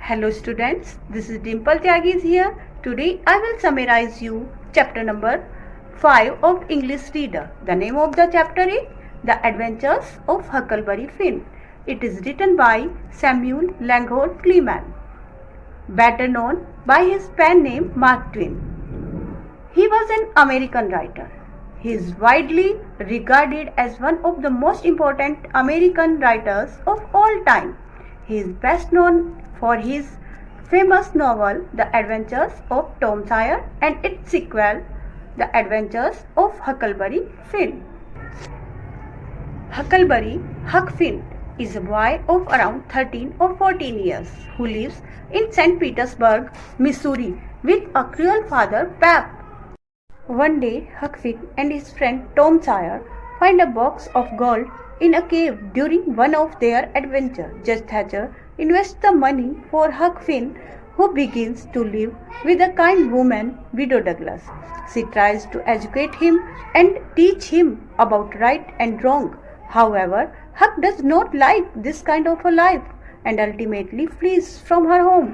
Hello students, this is Dimple Tyagi here. Today I will summarize you chapter number 5 of English Reader. The name of the chapter is The Adventures of Huckleberry Finn. It is written by Samuel Langhorne Cleman, better known by his pen name Mark Twain. He was an American writer. He is widely regarded as one of the most important American writers of all time. He is best known for his famous novel The Adventures of Tom Sawyer and its sequel The Adventures of Huckleberry Finn. Huckleberry Huck Finn is a boy of around 13 or 14 years who lives in St. Petersburg, Missouri with a cruel father, Pap. One day, Huck Finn and his friend Tom Sawyer find a box of gold in a cave during one of their adventures. Judge Thatcher invests the money for Huck Finn, who begins to live with a kind woman, Widow Douglas. She tries to educate him and teach him about right and wrong. However, Huck does not like this kind of a life and ultimately flees from her home.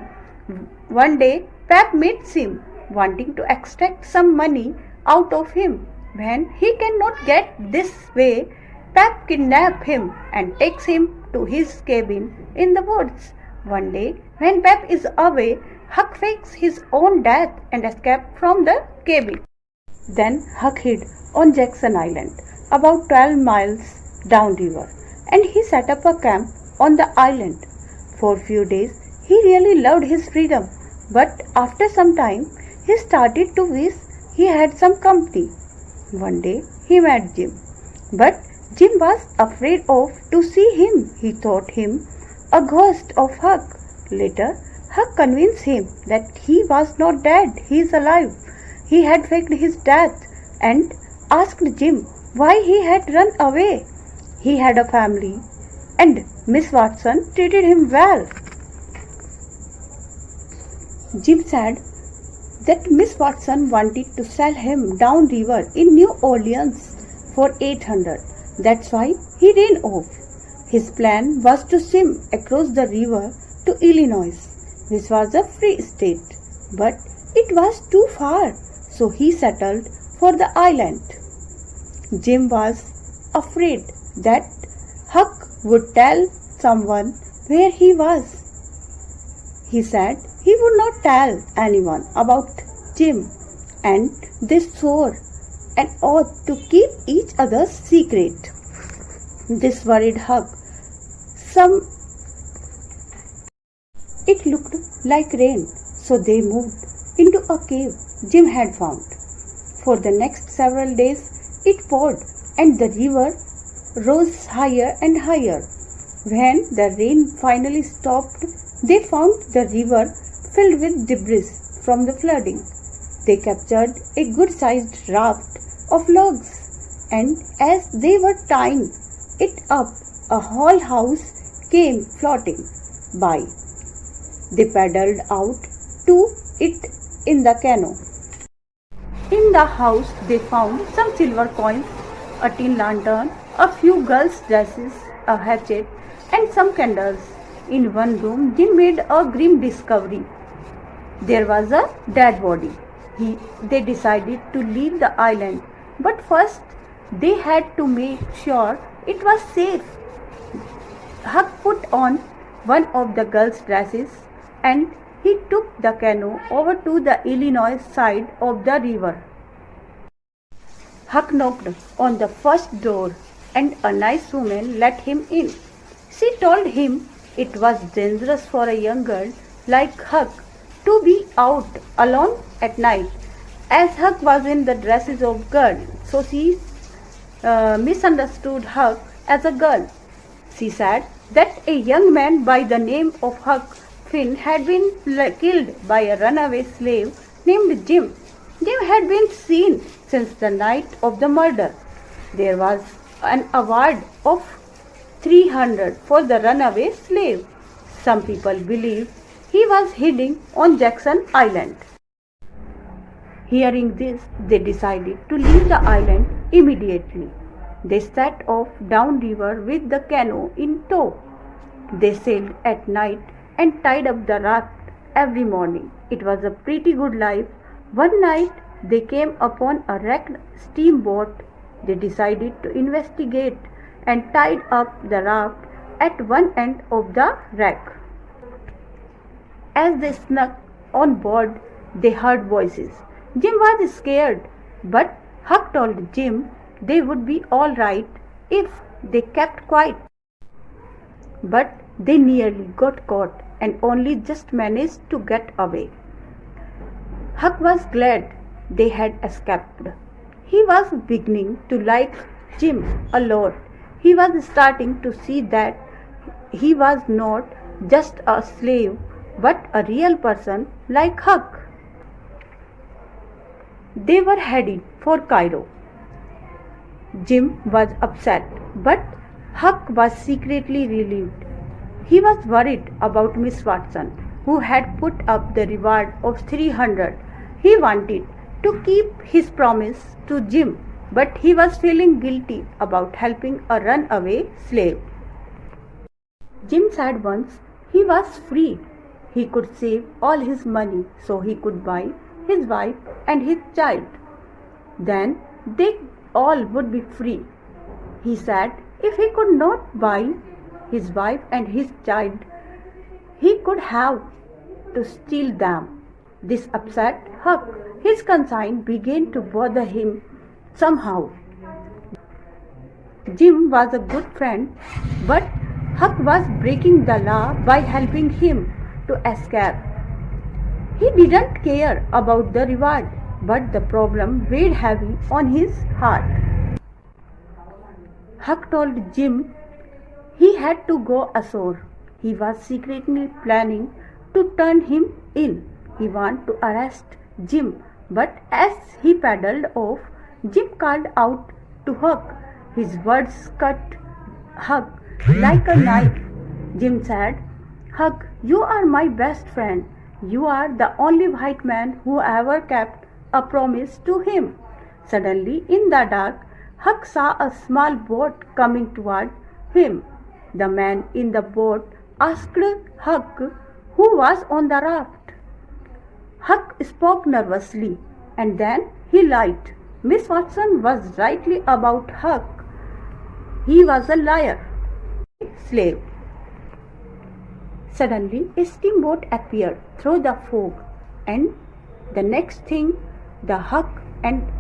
One day, Pap meets him, wanting to extract some money out of him. When he cannot get this way, Pap kidnaps him and takes him to his cabin in the woods. One day, when Pap is away, Huck fakes his own death and escapes from the cabin. Then Huck hid on Jackson Island, about 12 miles downriver, and he set up a camp on the island. For a few days, he really loved his freedom, but after some time, he started to wish he had some company. One day, he met Jim, but Jim was afraid to see him. He thought him a ghost of Huck. Later, Huck convinced him that he was not dead, he is alive. He had faked his death and asked Jim why he had run away. He had a family and Miss Watson treated him well. Jim said that Miss Watson wanted to sell him downriver in New Orleans for $800. That's why he ran off. His plan was to swim across the river to Illinois, which was a free state, but it was too far, so he settled for the island. Jim was afraid that Huck would tell someone where he was. He said he would not tell anyone about Jim, and they swore an oath to keep each other's secret. This worried Huck. It looked like rain, so they moved into a cave Jim had found. For the next several days, it poured and the river rose higher and higher. When the rain finally stopped, they found the river filled with debris from the flooding. They captured a good-sized raft of logs, and as they were tying it up, a whole house came floating by. They paddled out to it in the canoe. In the house, they found some silver coins, a tin lantern, a few girls' dresses, a hatchet, and some candles. In one room, Jim made a grim discovery. There was a dead body. They decided to leave the island, but first they had to make sure it was safe. Huck put on one of the girls' dresses and he took the canoe over to the Illinois side of the river. Huck knocked on the first door and a nice woman let him in. She told him it was dangerous for a young girl like Huck to be out alone at night, as Huck was in the dresses of girl, so she misunderstood Huck as a girl. She said that a young man by the name of Huck Finn had been killed by a runaway slave named Jim. Jim had been seen since the night of the murder. There was an award of $300 for the runaway slave. Some people believe he was hiding on Jackson Island. Hearing this, they decided to leave the island immediately. They set off downriver with the canoe in tow. They sailed at night and tied up the raft every morning. It was a pretty good life. One night they came upon a wrecked steamboat. They decided to investigate and tied up the raft at one end of the wreck. As they snuck on board, they heard voices. Jim was scared, but Huck told Jim they would be all right if they kept quiet. But they nearly got caught and only just managed to get away. Huck was glad they had escaped. He was beginning to like Jim a lot. He was starting to see that he was not just a slave but a real person like Huck. They were heading for Cairo. Jim was upset, but Huck was secretly relieved. He was worried about Miss Watson, who had put up the reward of 300. He wanted to keep his promise to Jim, but he was feeling guilty about helping a runaway slave. Jim said once he was free. He could save all his money so he could buy his wife and his child. Then they all would be free. He said if he could not buy his wife and his child, he could have to steal them. This upset Huck. His conscience began to bother him somehow. Jim was a good friend, but Huck was breaking the law by helping him to escape. He didn't care about the reward, but the problem weighed heavy on his heart. Huck told Jim he had to go ashore. He was secretly planning to turn him in. He wanted to arrest Jim, but as he paddled off, Jim called out to Huck. His words cut Huck like a knife. Jim said, Huck, you are my best friend. You are the only white man who ever kept a promise to him. Suddenly, in the dark, Huck saw a small boat coming toward him. The man in the boat asked Huck who was on the raft. Huck spoke nervously, and then he lied. Miss Watson was rightly about Huck. He was a liar. Slave. Suddenly, a steamboat appeared through the fog, and the next thing, the Huck and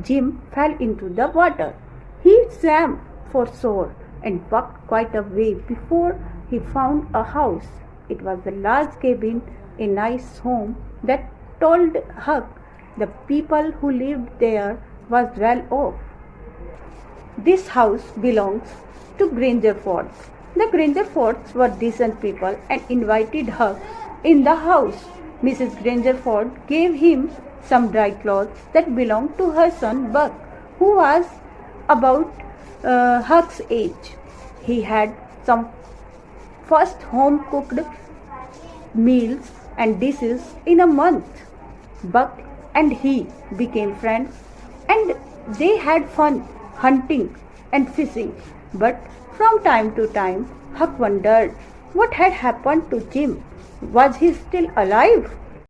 Jim fell into the water. He swam for shore and walked quite a way before he found a house. It was a large cabin, a nice home that told Huck the people who lived there was well off. This house belongs to Grangerfords. The Grangerfords were decent people and invited Huck in the house. Mrs. Grangerford gave him some dry clothes that belonged to her son Buck, who was about Huck's age. He had some first home-cooked meals and dishes in a month. Buck and he became friends and they had fun hunting and fishing. But from time to time, Huck wondered what had happened to Jim. Was he still alive?